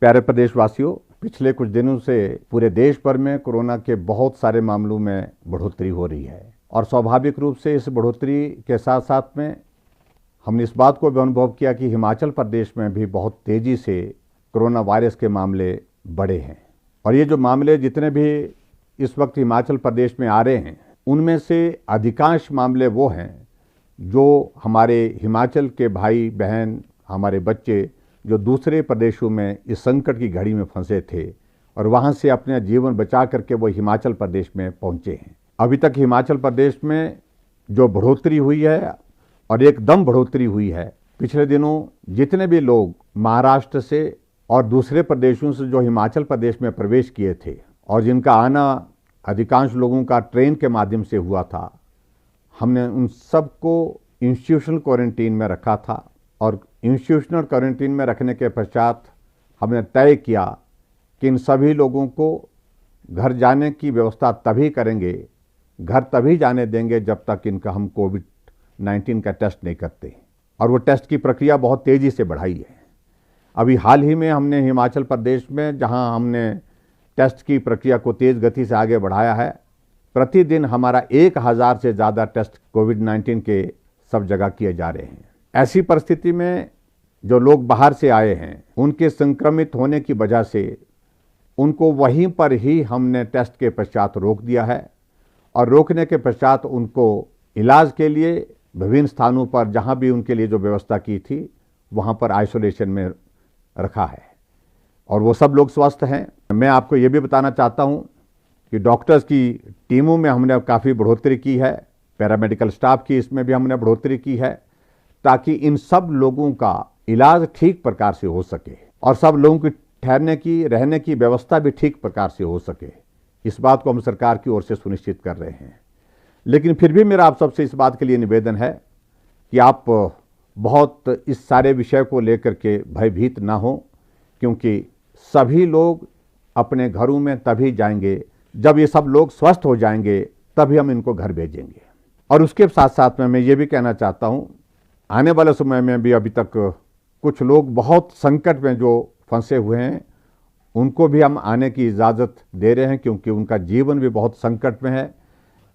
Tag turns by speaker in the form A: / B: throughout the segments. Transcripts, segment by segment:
A: प्यारे प्रदेशवासियों, पिछले कुछ दिनों से पूरे देश भर में कोरोना के बहुत सारे मामलों में बढ़ोतरी हो रही है और स्वाभाविक रूप से इस बढ़ोतरी के साथ साथ में हमने इस बात को भी अनुभव किया कि हिमाचल प्रदेश में भी बहुत तेज़ी से कोरोना वायरस के मामले बढ़े हैं। और ये जो मामले जितने भी इस वक्त हिमाचल प्रदेश में आ रहे हैं, उनमें से अधिकांश मामले वो हैं जो हमारे हिमाचल के भाई बहन, हमारे बच्चे जो दूसरे प्रदेशों में इस संकट की घड़ी में फंसे थे और वहाँ से अपना जीवन बचा करके वो हिमाचल प्रदेश में पहुँचे हैं। अभी तक हिमाचल प्रदेश में जो बढ़ोतरी हुई है और एकदम बढ़ोतरी हुई है, पिछले दिनों जितने भी लोग महाराष्ट्र से और दूसरे प्रदेशों से जो हिमाचल प्रदेश में प्रवेश किए थे और जिनका आना अधिकांश लोगों का ट्रेन के माध्यम से हुआ था, हमने उन सबको इंस्टीट्यूशनल क्वारंटीन में रखा था और इंस्टीट्यूशनल क्वारंटीन में रखने के पश्चात हमने तय किया कि इन सभी लोगों को घर जाने की व्यवस्था तभी करेंगे, घर तभी जाने देंगे जब तक इनका हम कोविड-19 का टेस्ट नहीं करते। और वो टेस्ट की प्रक्रिया बहुत तेज़ी से बढ़ाई है। अभी हाल ही में हमने हिमाचल प्रदेश में जहां हमने टेस्ट की प्रक्रिया को तेज़ गति से आगे बढ़ाया है, प्रतिदिन हमारा 1000 से ज़्यादा टेस्ट कोविड-19 के सब जगह किए जा रहे हैं। ऐसी परिस्थिति में जो लोग बाहर से आए हैं, उनके संक्रमित होने की वजह से उनको वहीं पर ही हमने टेस्ट के पश्चात रोक दिया है और रोकने के पश्चात उनको इलाज के लिए विभिन्न स्थानों पर जहां भी उनके लिए जो व्यवस्था की थी वहां पर आइसोलेशन में रखा है और वो सब लोग स्वस्थ हैं। मैं आपको ये भी बताना चाहता हूं कि डॉक्टर्स की टीमों में हमने काफ़ी बढ़ोतरी की है, पैरामेडिकल स्टाफ की इसमें भी हमने बढ़ोतरी की है ताकि इन सब लोगों का इलाज ठीक प्रकार से हो सके और सब लोगों की ठहरने की, रहने की व्यवस्था भी ठीक प्रकार से हो सके। इस बात को हम सरकार की ओर से सुनिश्चित कर रहे हैं। लेकिन फिर भी मेरा आप सबसे इस बात के लिए निवेदन है कि आप बहुत इस सारे विषय को लेकर के भयभीत ना हो, क्योंकि सभी लोग अपने घरों में तभी जाएंगे जब ये सब लोग स्वस्थ हो जाएंगे, तभी हम इनको घर भेजेंगे। और उसके साथ साथ में मैं ये भी कहना चाहता हूँ, आने वाले समय में भी अभी तक कुछ लोग बहुत संकट में जो फंसे हुए हैं, उनको भी हम आने की इजाज़त दे रहे हैं, क्योंकि उनका जीवन भी बहुत संकट में है।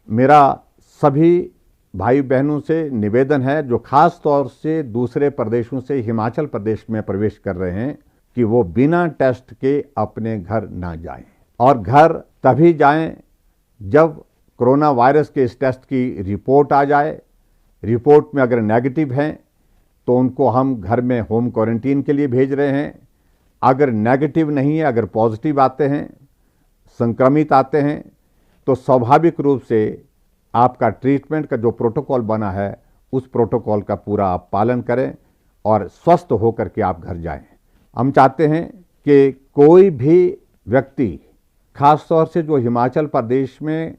A: मेरा सभी भाई बहनों से निवेदन है जो खास तौर से दूसरे प्रदेशों से हिमाचल प्रदेश में प्रवेश कर रहे हैं कि वो बिना टेस्ट के अपने घर ना जाएं और घर तभी जाएं जब कोरोना वायरस के इस टेस्ट की रिपोर्ट आ जाए। रिपोर्ट में अगर नेगेटिव हैं तो उनको हम घर में होम क्वारंटीन के लिए भेज रहे हैं। अगर नेगेटिव नहीं है, अगर पॉजिटिव आते हैं, संक्रमित आते हैं, तो स्वाभाविक रूप से आपका ट्रीटमेंट का जो प्रोटोकॉल बना है उस प्रोटोकॉल का पूरा आप पालन करें और स्वस्थ होकर के आप घर जाएं। हम चाहते हैं कि कोई भी व्यक्ति, खास तौर से जो हिमाचल प्रदेश में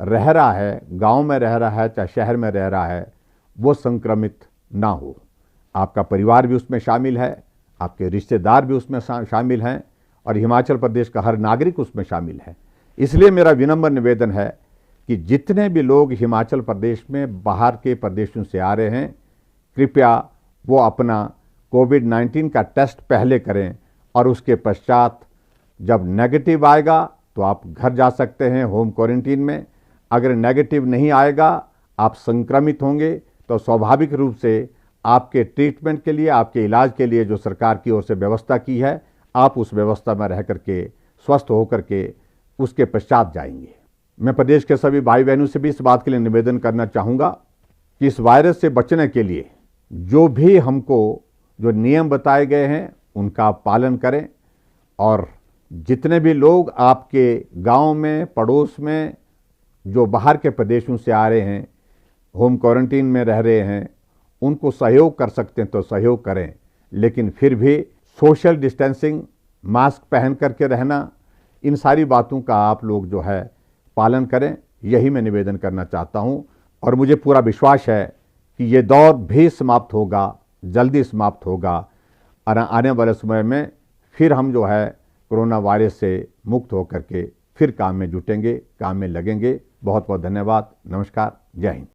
A: रह रहा है, गांव में रह रहा है, चाहे शहर में रह रहा है, वो संक्रमित ना हो। आपका परिवार भी उसमें शामिल है, आपके रिश्तेदार भी उसमें शामिल हैं और हिमाचल प्रदेश का हर नागरिक उसमें शामिल है। इसलिए मेरा विनम्र निवेदन है कि जितने भी लोग हिमाचल प्रदेश में बाहर के प्रदेशों से आ रहे हैं, कृपया वो अपना कोविड-19 का टेस्ट पहले करें और उसके पश्चात जब नेगेटिव आएगा तो आप घर जा सकते हैं होम क्वारंटीन में। अगर नेगेटिव नहीं आएगा, आप संक्रमित होंगे, तो स्वाभाविक रूप से आपके ट्रीटमेंट के लिए, आपके इलाज के लिए जो सरकार की ओर से व्यवस्था की है, आप उस व्यवस्था में रह करके स्वस्थ होकर के उसके पश्चात जाएंगे। मैं प्रदेश के सभी भाई बहनों से भी इस बात के लिए निवेदन करना चाहूँगा कि इस वायरस से बचने के लिए जो भी हमको जो नियम बताए गए हैं उनका आप पालन करें और जितने भी लोग आपके गांव में, पड़ोस में जो बाहर के प्रदेशों से आ रहे हैं, होम क्वारंटीन में रह रहे हैं, उनको सहयोग कर सकते हैं तो सहयोग करें। लेकिन फिर भी सोशल डिस्टेंसिंग, मास्क पहन करके रहना, इन सारी बातों का आप लोग जो है पालन करें, यही मैं निवेदन करना चाहता हूं। और मुझे पूरा विश्वास है कि ये दौर भी समाप्त होगा, जल्दी समाप्त होगा और आने वाले समय में फिर हम जो है कोरोना वायरस से मुक्त होकर के फिर काम में जुटेंगे, काम में लगेंगे। बहुत बहुत धन्यवाद। नमस्कार। जय हिंद।